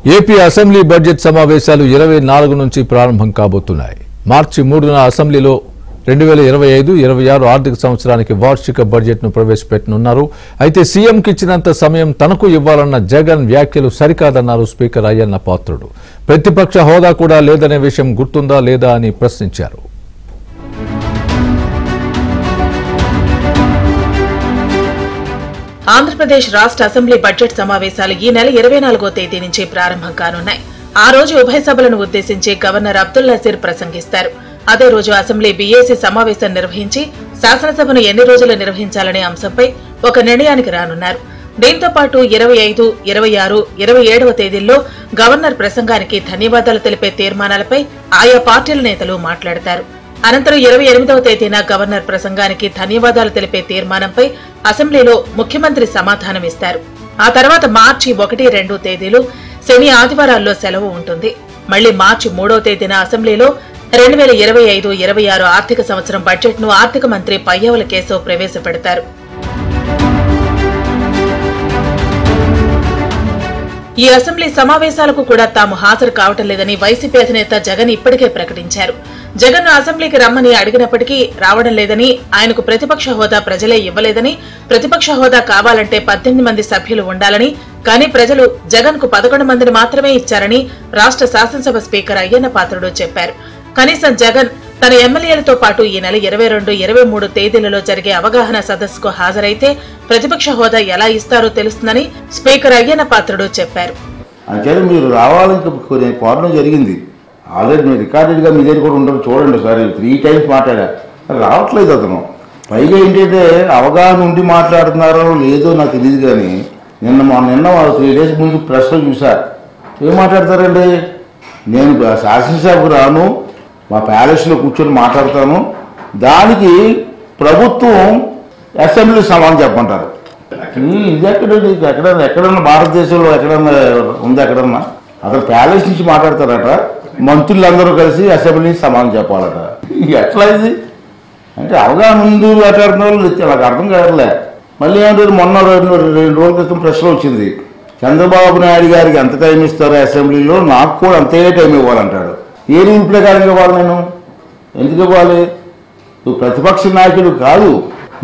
AP assembly budget సమావేశాలు 24 నుంచి ప్రారంభం కాబోతున్నాయి. మార్చి 3న అసెంబ్లీలో 2025-26 ఆర్థిక సంవత్సరానికి వార్షిక బడ్జెట్ను ప్రవేశపెట్టనున్నారు. అయితే సీఎంకి ఇచ్చినంత సమయం తనకు ఇవ్వాలన్న జగన్ వ్యాఖ్యలు సరికాదన్నారు స్పీకర్ అయ్యన్న పాత్రుడు. ప్రతిపక్ష హోదా కూడా లేదనే విషయం గుర్తుందా లేదా అని ప్రశ్నించారు. ఆంధ్రప్రదేశ్ రాష్ట్ర అసెంబ్లీ బడ్జెట్ సమావేశాలు ఈ నెల 24వ తేదీ నుంచి ప్రారంభం కానున్నాయి. ఆ రోజు ఉభయ సభలను ఉద్దేశించి గవర్నర్ అబ్దుల్ నజీర్ ప్రసంగిస్తారు. అదే రోజు అసెంబ్లీ బీఏసీ సమావేశం నిర్వహించి శాసనసభను ఎన్ని రోజులు నిర్వహించాలనే అంశంపై ఒక నిర్ణయానికి రానున్నారు. దీంతో పాటు 25, 26, 27వ తేదీల్లో గవర్నర్ ప్రసంగానికి ధన్యవాదాలు తెలిపే తీర్మానాలపై ఆయా పార్టీల నేతలు మాట్లాడతారు. అనంతరం 28వ తేదీన గవర్నర్ ప్రసంగానికి ధన్యవాదాలు తెలిపే తీర్మానంపై అసెంబ్లీలో ముఖ్యమంత్రి సమాధానమిస్తారు. ఆ తర్వాత మార్చి 1, 2 తేదీలు శని ఆదివారాల్లో సెలవు ఉంటుంది. మళ్లీ మార్చి 3వ తేదీన అసెంబ్లీలో 2025-26 ఆర్థిక సంవత్సరం బడ్జెట్ను ఆర్థిక మంత్రి పయ్యావుల కేశవ్ ప్రవేశపెడతారు. ఈ అసెంబ్లీ సమావేశాలకు కూడా తాము హాజరు కావటం లేదని వైసీపీ అధినేత జగన్ ఇప్పటికే ప్రకటించారు. జగన్ అసెంబ్లీకి రమ్మని అడిగినప్పటికీ రావడం లేదని, ఆయనకు ప్రతిపక్ష హోదా ప్రజలే ఇవ్వలేదని, ప్రతిపక్ష హోదా కావాలంటే 18 మంది సభ్యులు ఉండాలని, కానీ ప్రజలు జగన్ కు 11 మందిని మాత్రమే ఇచ్చారని రాష్ట్ర శాసనసభ స్పీకర్ అయ్యన్న పాత్రుడు చెప్పారు. కనీసం జగన్ తన ఎమ్మెల్యేలతో పాటు ఈ నెల 22, 23 తేదీలలో జరిగే అవగాహన సదస్సుకు హాజరైతే ప్రతిపక్ష హోదా ఎలా ఇస్తారో తెలుస్తుందని స్పీకర్ అయ్యన్న పాత్రుడు చెప్పారు. మీరు రావాలని జరిగింది ఆల్రెడీ మీరు రికార్డెడ్గా మీ దగ్గర కూడా ఉండదు, చూడండి సార్. 3 టైమ్స్ మాట్లాడా, రావట్లేదు అతను. పైగా ఏంటంటే అవగాహన ఉండి మాట్లాడుతున్నారో లేదో నాకు తెలియదు, కానీ నిన్న 3 డేస్ ముందు ప్రెస్లో చూశారు. ఏం మాట్లాడతారండి, నేను శాసనసభకు రాను, మా ప్యాలెస్లో కూర్చొని మాట్లాడతాను, దానికి ప్రభుత్వం అసెంబ్లీ సమానం చెప్పమంటారు. ఇది ఎక్కడన్నా భారతదేశంలో ఎక్కడన్నా ఉందా? ఎక్కడన్నా అతను ప్యాలెస్ నుంచి మాట్లాడతారట, మంత్రులందరూ కలిసి అసెంబ్లీ సమానం చెప్పాలట. ఎట్లా ఇది అంటే అవగాహన ముందు మాట్లాడుతున్న వాళ్ళు నాకు అర్థం కావట్లే. మళ్ళీ ఏమంటారు, మొన్న 2 రోజుల క్రితం ప్రెస్లో వచ్చింది, చంద్రబాబు నాయుడు గారికి ఎంత టైం ఇస్తారో అసెంబ్లీలో నాకు కూడా అంతే టైం ఇవ్వాలంటాడు. ఏ రూల్ ప్రకారం ఇవ్వాలి? నేను ఎందుకు ఇవ్వాలి? నువ్వు ప్రతిపక్ష నాయకుడు కాదు,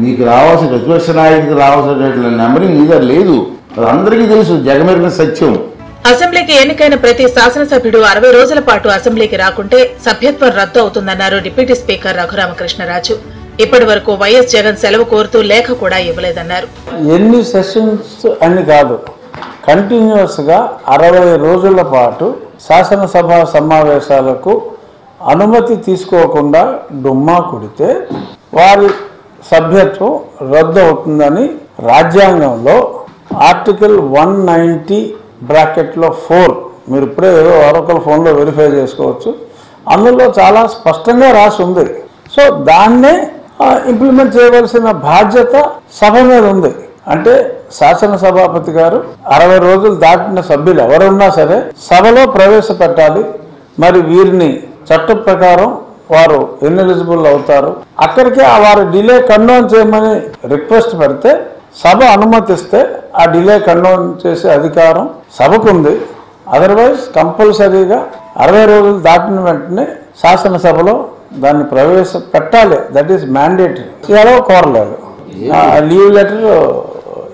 నీకు రావాల్సిన ప్రతిపక్ష నాయకుడికి రావాల్సిన నెంబరింగ్ నీ దగ్గర లేదు. అది అందరికీ తెలుసు, జగమెరిగిన సత్యం. అసెంబ్లీకి ఎన్నికైన ప్రతి శాసనసభ్యుడు 60 రోజుల పాటు అసెంబ్లీకి రాకుంటే సభ్యత్వం రద్దు అవుతుందన్నారు డిప్యూటీ స్పీకర్ రఘురామకృష్ణరాజు. ఇప్పటి వరకు వైఎస్ జగన్ సెలవు కోరుతూ లేఖ కూడా ఇవ్వలేదన్నారు. ఎన్ని సెషన్స్ అని కాదు, కంటిన్యూస్ గా 60 రోజుల పాటు శాసనసభ సమావేశాలకు అనుమతి తీసుకోకుండా డుమ్మా కొడితే వారి సభ్యత్వం రద్దు అవుతుందని రాజ్యాంగంలో ఆర్టికల్ 190(4) మీరు ఇప్పుడే ఏదో ఎవరొకరు ఫోన్లో వెరిఫై చేసుకోవచ్చు, అందులో చాలా స్పష్టంగా రాసి ఉంది. సో దాన్నే ఇంప్లిమెంట్ చేయవలసిన బాధ్యత సభ మీద ఉంది. అంటే శాసనసభాపతి గారు 60 రోజులు దాటిన సభ్యులు ఎవరున్నా సరే సభలో ప్రవేశపెట్టాలి. మరి వీరిని చట్ట ప్రకారం వారు ఇన్ఎలిజిబుల్ అవుతారు. అక్కడికే వారు డిలే కండోన్ చేయమని రిక్వెస్ట్ పెడితే సభ అనుమతిస్తే ఆ డిలే కండోన్ చేసే అధికారం సభకు ఉంది. అదర్వైజ్ కంపల్సరీగా 60 రోజులు దాటిన వెంటనే శాసనసభలో దాన్ని ప్రవేశపెట్టాలి. That is mandatory. ఎలా కోరలేదు, లీవ్ లెటర్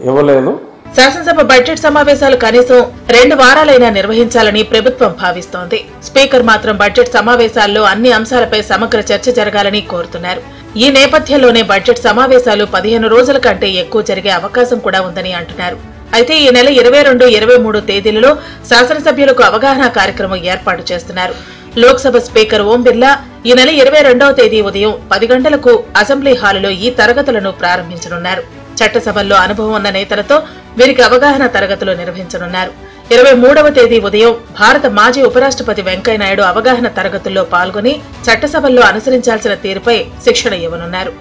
ఇవ్వలేదు. శాసనసభ బడ్జెట్ సమావేశాలు కనీసం 2 వారాలైనా నిర్వహించాలని ప్రభుత్వం భావిస్తోంది. స్పీకర్ మాత్రం బడ్జెట్ సమావేశాల్లో అన్ని అంశాలపై సమగ్ర చర్చ జరగాలని కోరుతున్నారు. ఈ నేపథ్యంలోనే బడ్జెట్ సమావేశాలు 15 రోజుల కంటే ఎక్కువ జరిగే అవకాశం కూడా ఉందని అంటున్నారు. అయితే ఈ నెల 22, 23 తేదీలలో శాసనసభ్యులకు అవగాహన కార్యక్రమం ఏర్పాటు చేస్తున్నారు. లోక్సభ స్పీకర్ ఓం బిర్లా ఈ నెల 22వ తేదీ ఉదయం 10 గంటలకు అసెంబ్లీ హాలులో ఈ తరగతులను ప్రారంభించనున్నారు. చట్టసభల్లో అనుభవం ఉన్న నేతలతో వీరికి అవగాహన తరగతులు నిర్వహించనున్నారు. 23వ తేదీ ఉదయం భారత మాజీ ఉపరాష్ట్రపతి వెంకయ్యనాయుడు అవగాహన తరగతుల్లో పాల్గొని చట్టసభల్లో అనుసరించాల్సిన తీరుపై శిక్షణ ఇవ్వనున్నారు.